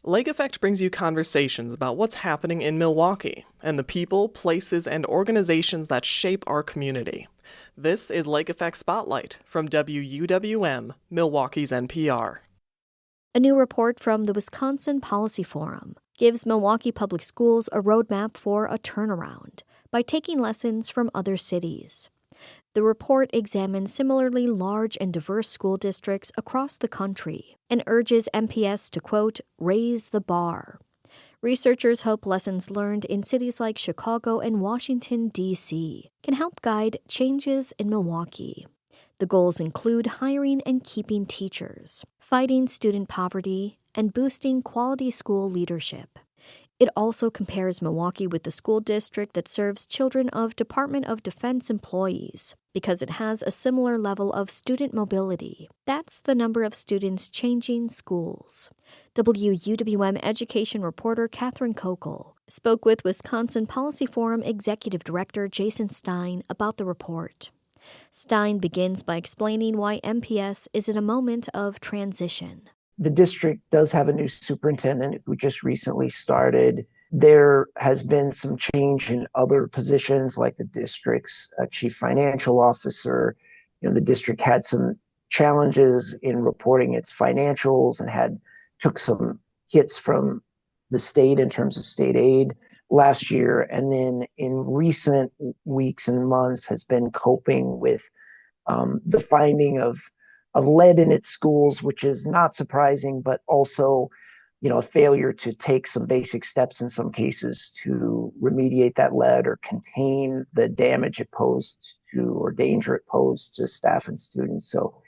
Lake Effect brings you conversations about what's happening in Milwaukee and the people, places, and organizations that shape our community. This is Lake Effect Spotlight from WUWM, Milwaukee's NPR. A new report from the Wisconsin Policy Forum gives Milwaukee Public Schools a roadmap for a turnaround by taking lessons from other cities. The report examines similarly large and diverse school districts across the country and urges MPS to, quote, raise the bar. Researchers hope lessons learned in cities like Chicago and Washington, D.C. can help guide changes in Milwaukee. The goals include hiring and keeping teachers, fighting student poverty, and boosting quality school leadership. It also compares Milwaukee with the school district that serves children of Department of Defense employees because it has a similar level of student mobility. That's the number of students changing schools. WUWM education reporter Catherine Kokel spoke with Wisconsin Policy Forum Executive Director Jason Stein about the report. Stein begins by explaining why MPS is in a moment of transition. The district does have a new superintendent who just recently started. There has been some change in other positions, like the district's chief financial officer. The district had some challenges in reporting its financials and took some hits from the state in terms of state aid last year. And then in recent weeks and months has been coping with the finding of lead in its schools, which is not surprising, but also, a failure to take some basic steps in some cases to remediate that lead or contain the damage it posed to or danger it posed to staff and students. So,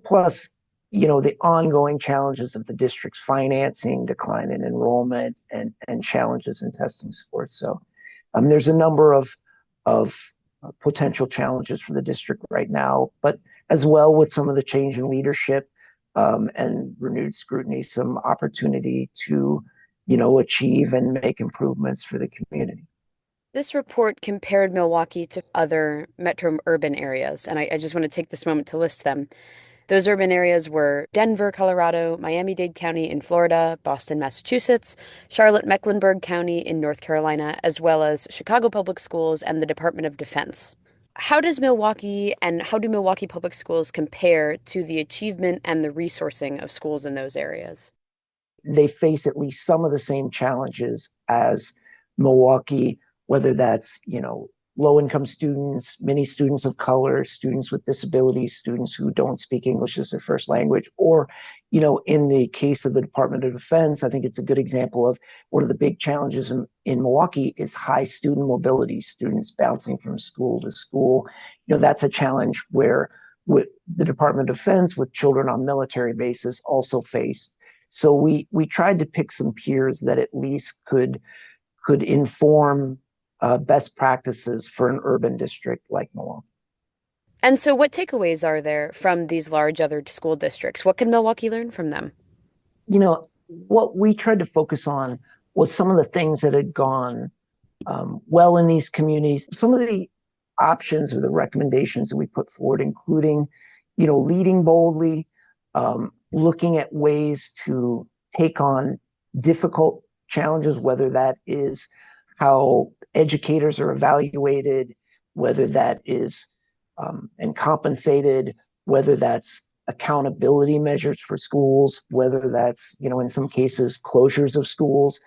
plus, the ongoing challenges of the district's financing, decline in enrollment, and challenges in testing support. So there's a number of potential challenges for the district right now, but as well with some of the change in leadership and renewed scrutiny, some opportunity to, achieve and make improvements for the community. This report compared Milwaukee to other metro urban areas, and I just want to take this moment to list them. Those urban areas were Denver, Colorado, Miami-Dade County in Florida, Boston, Massachusetts, Charlotte-Mecklenburg County in North Carolina, as well as Chicago Public Schools and the Department of Defense. How do Milwaukee Public Schools compare to the achievement and the resourcing of schools in those areas? They face at least some of the same challenges as Milwaukee, whether that's, low-income students, many students of color, students with disabilities, students who don't speak English as their first language, or, in the case of the Department of Defense, I think it's a good example of one of the big challenges in Milwaukee is high student mobility, students bouncing from school to school. That's a challenge where with the Department of Defense, with children on military bases, also faced. So we tried to pick some peers that at least could inform best practices for an urban district like Milwaukee. And so what takeaways are there from these large other school districts? What can Milwaukee learn from them? What we tried to focus on was some of the things that had gone well in these communities, some of the options or the recommendations that we put forward, including, leading boldly, looking at ways to take on difficult challenges, whether that is how educators are evaluated, whether that is and compensated, whether that's accountability measures for schools, whether that's, in some cases, closures of schools.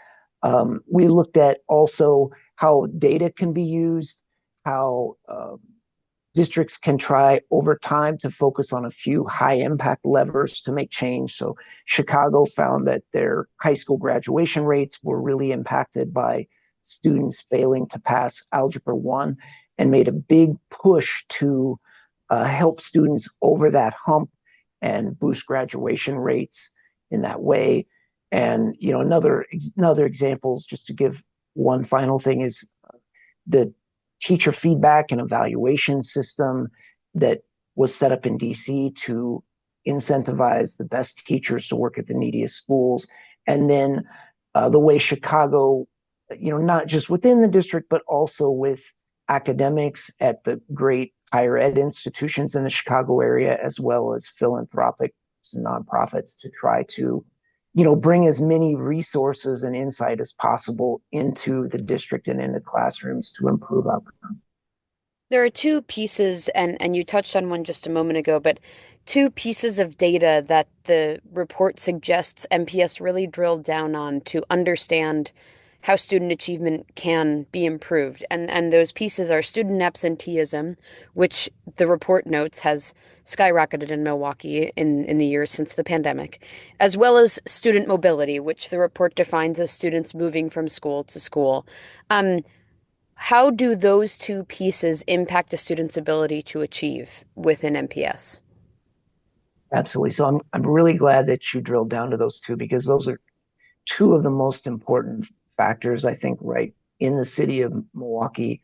We looked at also how data can be used, how districts can try over time to focus on a few high impact levers to make change. So Chicago found that their high school graduation rates were really impacted by students failing to pass Algebra 1 and made a big push to help students over that hump and boost graduation rates in that way. And, another examples, just to give one final thing, is the teacher feedback and evaluation system that was set up in DC to incentivize the best teachers to work at the neediest schools. And then the way Chicago, not just within the district, but also with academics at the great higher ed institutions in the Chicago area, as well as philanthropics and nonprofits to try to, bring as many resources and insight as possible into the district and into classrooms to improve outcomes. There are two pieces, and you touched on one just a moment ago, but two pieces of data that the report suggests MPS really drilled down on to understand how student achievement can be improved. And those pieces are student absenteeism, which the report notes has skyrocketed in Milwaukee in the years since the pandemic, as well as student mobility, which the report defines as students moving from school to school. How do those two pieces impact a student's ability to achieve within MPS? Absolutely. So I'm really glad that you drilled down to those two, because those are two of the most important factors, I think, right in the city of Milwaukee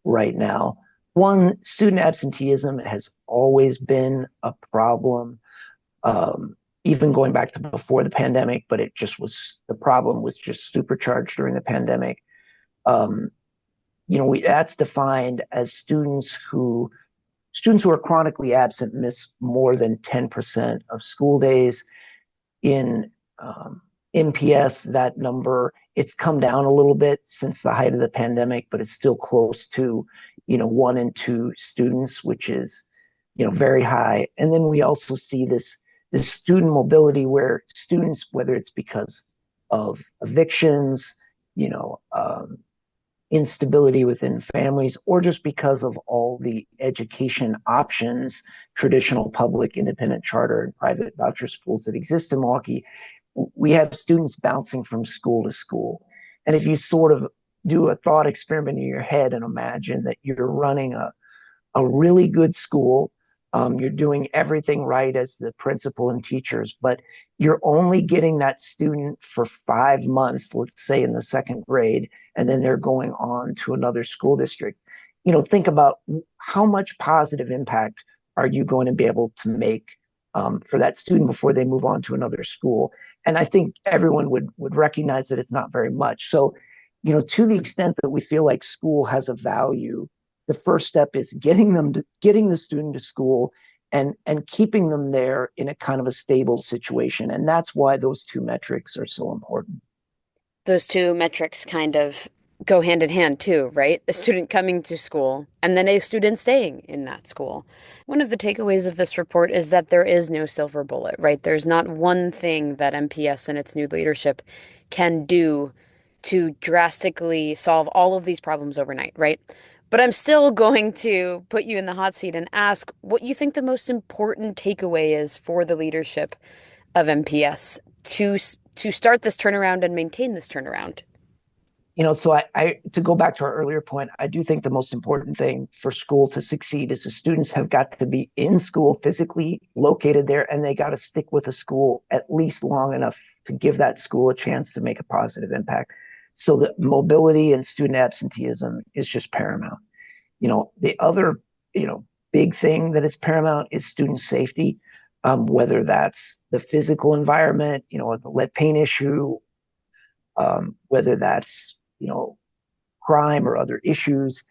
right now. One, student absenteeism has always been a problem, even going back to before the pandemic, but the problem was just supercharged during the pandemic. Um, that's defined as students who are chronically absent miss more than 10% of school days. In MPS, that number, it's come down a little bit since the height of the pandemic, but it's still close to, 1 in 2 students, which is, very high. And then we also see this student mobility where students, whether it's because of evictions, you know, um, instability within families, or just because of all the education options, traditional public, independent charter, and private voucher schools that exist in Milwaukee, we have students bouncing from school to school. And if you sort of do a thought experiment in your head and imagine that you're running a really good school. You're doing everything right as the principal and teachers, but you're only getting that student for 5 months, let's say in the second grade, and then they're going on to another school district. Think about how much positive impact are you going to be able to make for that student before they move on to another school. And I think everyone would recognize that it's not very much. So, to the extent that we feel like school has a value, the first step is getting the student to school and keeping them there in a kind of a stable situation. And that's why those two metrics are so important. Those two metrics kind of go hand in hand too, right? A student coming to school and then a student staying in that school. One of the takeaways of this report is that there is no silver bullet, right? There's not one thing that MPS and its new leadership can do to drastically solve all of these problems overnight, right? But I'm still going to put you in the hot seat and ask what you think the most important takeaway is for the leadership of MPS to start this turnaround and maintain this turnaround. So I to go back to our earlier point, I do think the most important thing for school to succeed is the students have got to be in school, physically located there, and they got to stick with the school at least long enough to give that school a chance to make a positive impact. So the mobility and student absenteeism is just paramount. The other, big thing that is paramount is student safety, whether that's the physical environment, the lead paint issue, whether that's, crime or other issues.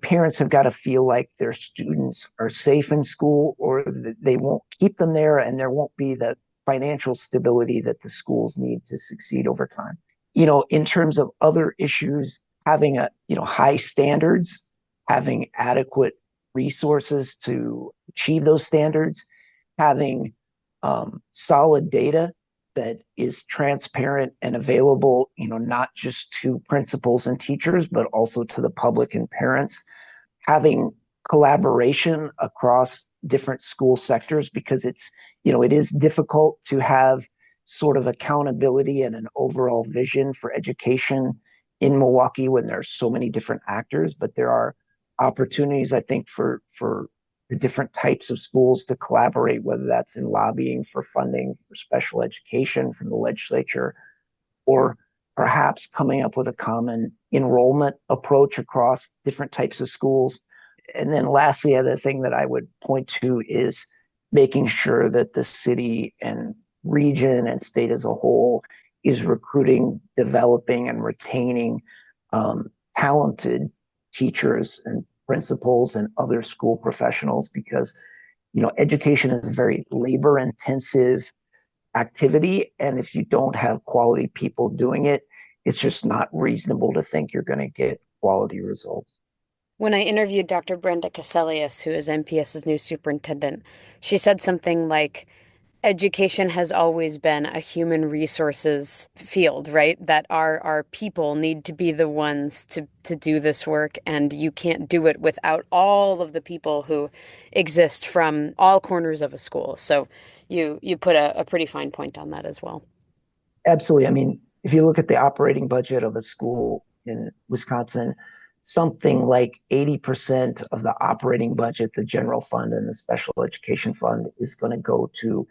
Parents have got to feel like their students are safe in school, or they won't keep them there, and there won't be the financial stability that the schools need to succeed over time. In terms of other issues, having high standards, having adequate resources to achieve those standards, having solid data that is transparent and available, not just to principals and teachers, but also to the public and parents, having collaboration across different school sectors, because it is difficult to have sort of accountability and an overall vision for education in Milwaukee when there's so many different actors. But there are opportunities, I think, for the different types of schools to collaborate, whether that's in lobbying for funding for special education from the legislature, or perhaps coming up with a common enrollment approach across different types of schools. And then lastly, the other thing that I would point to is making sure that the city and region and state as a whole is recruiting, developing, and retaining talented teachers and principals and other school professionals, because education is a very labor intensive activity. And if you don't have quality people doing it, it's just not reasonable to think you're going to get quality results. When I interviewed Dr. Brenda Caselius, who is MPS's new superintendent, she said something like, education has always been a human resources field, right? That our people need to be the ones to do this work, and you can't do it without all of the people who exist from all corners of a school. So you put a pretty fine point on that as well. Absolutely. I mean, if you look at the operating budget of a school in Wisconsin, something like 80% of the operating budget, the general fund and the special education fund, is going to go to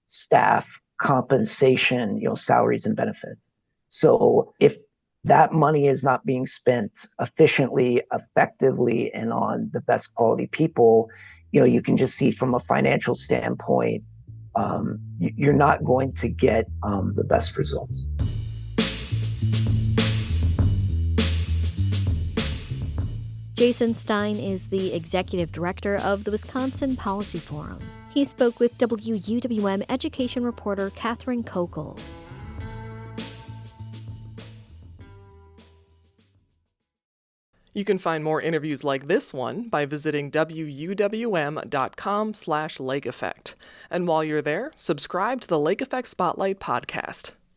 staff compensation, salaries and benefits. So if that money is not being spent efficiently, effectively, and on the best quality people, you can just see from a financial standpoint, you're not going to get the best results. Jason Stein is the executive director of the Wisconsin Policy Forum. He spoke with WUWM education reporter Catherine Kokel. You can find more interviews like this one by visiting wuwm.com/Lake Effect. And while you're there, subscribe to the Lake Effect Spotlight podcast.